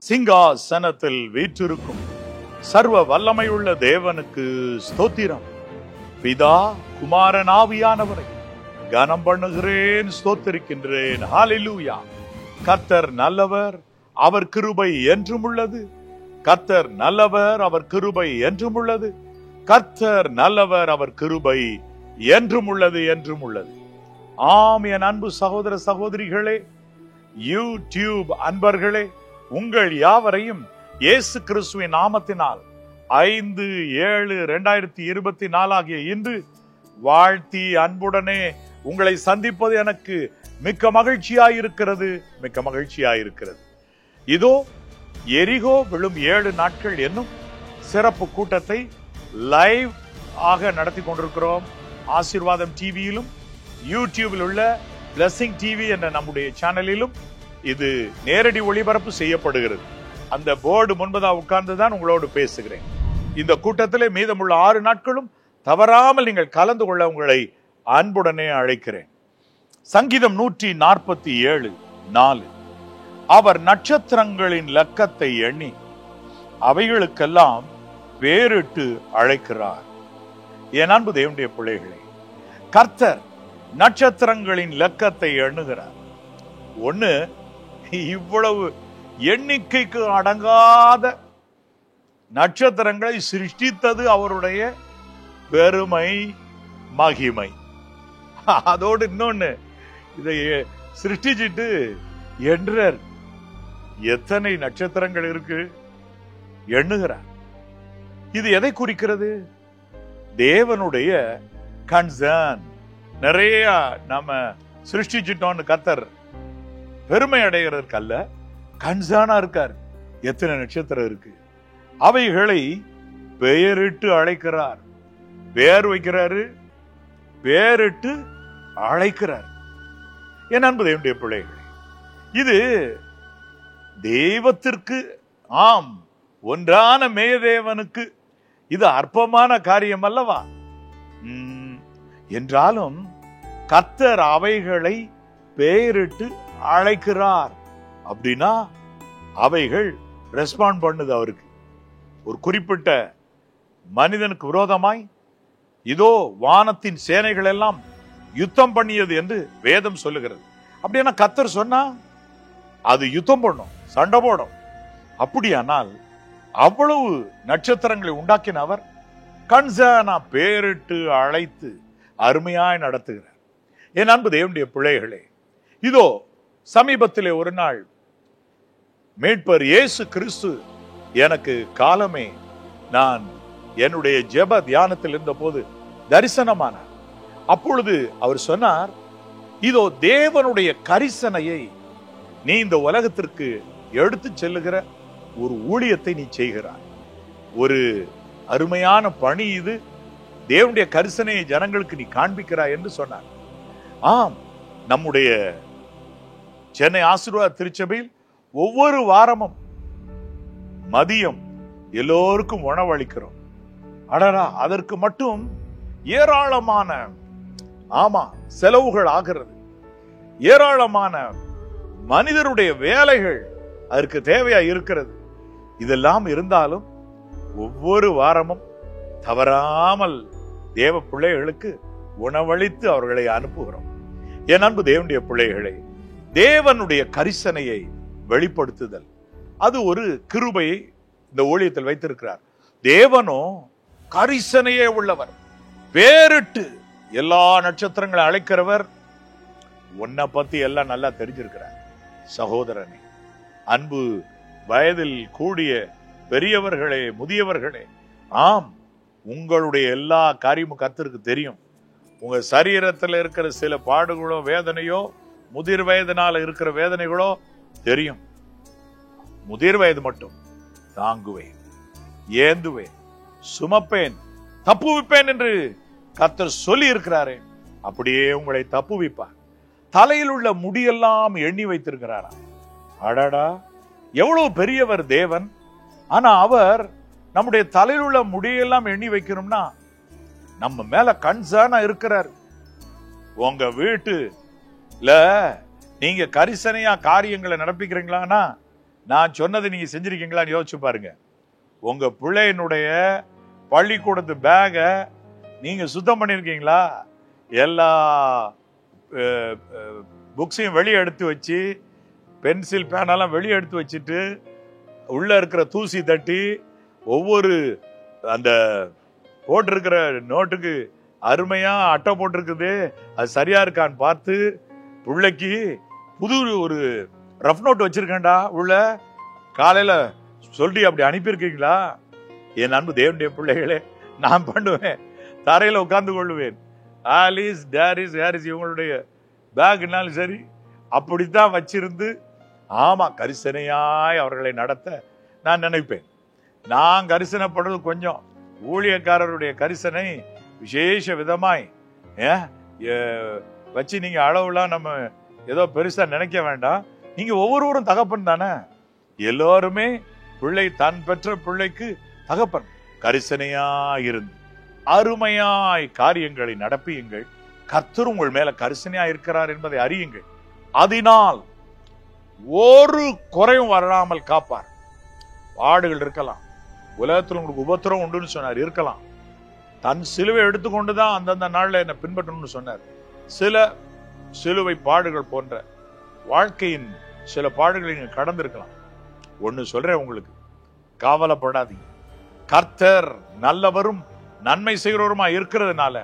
சிங்காசனத்தில் வீற்றிருக்கும் சர்வ வல்லமையுள்ள தேவனுக்கு ஸ்தோத்திரம். பிதா குமாரன் ஆவியானவரை கனம் பண்ணுகிறேன், ஸ்தோத்திரிக்கின்றேன். ஹல்லேலூயா. கர்த்தர் நல்லவர், அவர் கிருபை என்றும் உள்ளது. கர்த்தர் நல்லவர், அவர் கிருபை என்றும் உள்ளது. கர்த்தர் நல்லவர், அவர் கிருபை என்றும் உள்ளது, என்றும் உள்ளது. ஆம், என் அன்பு சகோதர சகோதரிகளே, யூடியூப் அன்பர்களே, உங்கள் யாவரையும் இயேசு கிறிஸ்துவின் நாமத்தினால் 5/7/2024 ஆகிய இன்று வாழ்த்தி அன்புடனே உங்களை சந்திப்பது எனக்கு மிக்க மகிழ்ச்சியாயிருக்கிறது, மிக்க மகிழ்ச்சியாயிருக்கிறது. இதோ எரிகோ விழும் 7 நாட்கள் என்னும் சிறப்பு கூட்டத்தை லைவ் ஆக நடத்தி கொண்டிருக்கிறோம். ஆசீர்வாதம் டிவியிலும் யூடியூபில் உள்ள பிளஸிங் டிவி என்ற நம்முடைய சேனலிலும் இது நேரடி ஒளிபரப்பு செய்யப்படுகிறது. அந்த போர்டு முன்பதாக உட்கார்ந்துதான் உங்களோடு பேசுகிறேன். இந்த கூட்டத்திலே மீதமுள்ள 6 நாட்களும் தவறாமல் நீங்கள் கலந்து கொள்ள உங்களை அன்புடனே அழைக்கிறேன். சங்கீதம் 147:4, அவர் நட்சத்திரங்களின் லக்கத்தை எண்ணி அவைகளுக்கெல்லாம் பேரிட்டு அழைக்கிறார். என் அன்பு தேவனுடைய பிள்ளைகளே, கர்த்தர் நட்சத்திரங்களின் லக்கத்தை எண்ணுகிறார். ஒண்ணு, இவ்வளவு எண்ணிக்கைக்கு அடங்காத நட்சத்திரங்களை சிருஷ்டித்தது அவருடைய பெருமை, மகிமை. அதோடு இன்னொன்னு, இதை சிருஷ்டிச்சிட்டு என்றார் எத்தனை நட்சத்திரங்கள் இருக்கு எண்ணுகிறார். இது எதை குறிக்கிறது? தேவனுடைய கன்சர்ன். நிறைய நம்ம சிருஷ்டிச்சிட்டோம்னு கர்த்தர் பெருமை அடைகிறதுக்கு அல்ல, கன்சர்னா இருக்கார். எத்தனை நட்சத்திரம் இருக்கு, அவைகளை பெயரிட்டு அழைக்கிறார். பெயர் வைக்கிறாரு, பெயரிட்டு அழைக்கிறார். என் அன்பு தேவனுடைய பிள்ளைகளே, இது தெய்வத்திற்கு, ஆம், ஒன்றான மேயதேவனுக்கு இது அற்பமான காரியம் அல்லவா? என்றாலும் கர்த்தர் அவைகளை பெயரிட்டு அழைக்கிறார். அப்படின்னா அவைகள் ரெஸ்பாண்ட் பண்ணுது அவருக்கு. ஒரு குறிப்பிட்ட மனிதனுக்கு விரோதமாய் இதோ வானத்தின் சேனைகள் எல்லாம் யுத்தம் பண்ணியது என்று வேதம் சொல்லுகிறது. அப்படின்னா கர்த்தர் சொன்னா அது யுத்தம் பண்ணும், சண்டை போடும். அப்படியானால் அவ்வளவு நட்சத்திரங்களை உண்டாக்கின அவர் கன்சர்னா பேரிட்டு அழைத்து அருமையாய் நடத்துகிறார். என் அன்பு தேவனுடைய பிள்ளைகளே, இதோ சமீபத்திலே ஒரு நாள் மீட்பர் இயேசு கிறிஸ்து எனக்கு காலமே நான் என்னுடைய ஜெப தியானத்தில் இருந்த போது தரிசனமானார். அப்பொழுது அவர் சொன்னார், இதோ தேவனுடைய கரிசனையை நீ இந்த உலகத்திற்கு எடுத்து செல்லுகிற ஒரு ஊழியத்தை நீ செய்கிறாய். ஒரு அருமையான பணி இது. தேவனுடைய கரிசனையை ஜனங்களுக்கு நீ காண்பிக்கிறாய் என்று சொன்னார். ஆம், நம்முடைய சென்னை ஆசீர்வாத திருச்சபையில் ஒவ்வொரு வாரமும் மதியம் எல்லோருக்கும் உணவளிக்கிறோம். அடரா, அதற்கு மட்டும் ஏராளமான செலவுகள் ஆகிறது. ஏராளமான மனிதருடைய வேலைகள் அதற்கு தேவையா இருக்கிறது. இதெல்லாம் இருந்தாலும் ஒவ்வொரு வாரமும் தவறாமல் தேவ பிள்ளைகளுக்கு உணவளித்து அவர்களை அனுப்புகிறோம். என் அன்பு தேவனுடைய பிள்ளைகளை, தேவனுடைய கரிசனையை வெளிப்படுத்துதல், அது ஒரு கிருபையை இந்த ஊழியத்தில் வைத்திருக்கிறார். தேவனோ கரிசனையே உள்ளவர், பேரிட்டு எல்லா நட்சத்திரங்களை அழைக்கிறவர். உன்னை பத்தி எல்லாம் நல்லா தெரிஞ்சிருக்கிறார். சகோதரனே, அன்பு வயதில் கூடிய பெரியவர்களே, முதியவர்களே, ஆம், உங்களுடைய எல்லா காரியமும் கர்த்தருக்கு தெரியும். உங்க சரீரத்தில் இருக்கிற சில பாடுகளோ வேதனையோ, முதிர் வயதினால இருக்கிற வேதனைகளோ தெரியும். முதிர் வயது மட்டும் தாங்குவேன், ஏந்துவேன், சுமப்பேன், தப்புவிப்பேன் என்று கர்த்தர் சொல்லி இருக்கிறாரே, அப்படியே உங்களை தப்புவிப்பார். தலையில் உள்ள முடியெல்லாம் எண்ணி வைத்திருக்கிறாரா? அடடா, எவ்வளவு பெரியவர் தேவன்! ஆனா அவர் நம்முடைய தலையில் உள்ள முடியெல்லாம் எண்ணி வைக்கணும்னா நம்ம மேல கன்சர்னா இருக்கிறார். உங்க வீட்டுல நீங்க கரிசனையா காரியங்களை நடப்பிக்கிறீங்களான்னா நான் சொன்னதை நீங்க செஞ்சிருக்கீங்களான்னு யோசிச்சு பாருங்க. உங்க பிள்ளையினுடைய பள்ளிக்கூடத்து பேகை நீங்க சுத்தம் பண்ணிருக்கீங்களா? எல்லா புக்ஸையும் வெளியே எடுத்து வச்சு, பென்சில் பேனெல்லாம் வெளியே எடுத்து வச்சுட்டு, உள்ள இருக்கிற தூசி தட்டி, ஒவ்வொரு அந்த போட்டிருக்கிற நோட்டுக்கு அருமையா அட்டை போட்டிருக்குது, அது சரியா இருக்கான்னு பார்த்து, பிள்ளைக்கு புது ஒரு ரஃப் நோட் வச்சிருக்கேன்டா உள்ள, காலையில சொல்லி அப்படி அனுப்பியிருக்கீங்களா? என் அன்பு தேவனுடைய பிள்ளைகளே, நான் பண்ணுவேன். தரையில உட்கார்ந்து கொள்ளுவேன். ஆலிஸ், டேரிஸ், ஹாரிஸ் இவங்களுடைய பேக்னாலும் சரி அப்படித்தான் வச்சிருந்து, ஆமா, கரிசனையாய் அவர்களை நடத்த நான் நினைப்பேன். நான் கரிசனைப்படுறது கொஞ்சம், ஊழியக்காரருடைய கரிசனை விசேஷ விதமாய் வச்சு நீங்க அளவுலாம் நம்ம ஏதோ பெருசா நினைக்க வேண்டாம். நீங்க ஒவ்வொருவரும் தகப்பன் தானே. எல்லோருமே பிள்ளை, தன் பெற்ற பிள்ளைக்கு தகப்பன். கரிசனையாய் இருந்து அருமையாய் காரியங்களை நடப்பியுங்கள். கர்த்தர் உங்கள் மேல கரிசனையாய் இருக்கிறார் என்பதை அறியுங்கள். அதனால் ஒரு குறையும் வராமல் காப்பார். பாடுகள் இருக்கலாம், உலகத்தில் உங்களுக்கு உபத்திரம் உண்டுன்னு சொன்னார், இருக்கலாம். தன் சிலுவை எடுத்துக்கொண்டுதான் அந்தந்த நாள்ல என்ன பின்பற்றணும்னு சொன்னார். சில சிலுவை பாடுகள் போன்ற வாழ்க்கையின் சில பாடுகளை நீங்க கடந்திருக்கலாம். ஒண்ணு சொல்றேன் உங்களுக்கு, கவலைப்படாதீங்க. கர்த்தர் நல்லவரும் நன்மை செய்கிறவருமா இருக்கிறதுனால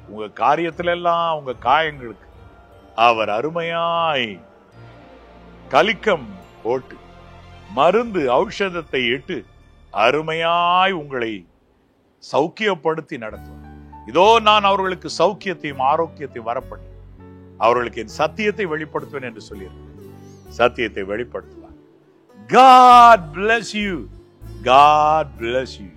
உங்க காரியத்துல எல்லாம், உங்க காயங்களுக்கு அவர் அருமையாய் கலிக்கம் போட்டு மருந்து ஔஷதத்தை இட்டு அருமையாய் உங்களை சௌக்கியப்படுத்தி நடத்துவார். இதோ நான் அவர்களுக்கு சௌக்கியத்தையும் ஆரோக்கியத்தையும் வரப்பண்ணி அவர்களுக்கு என் சத்தியத்தை வெளிப்படுத்துவேன் என்று சொல்லியிருக்கிறேன். சத்தியத்தை வெளிப்படுத்துவார். God bless you. God bless you.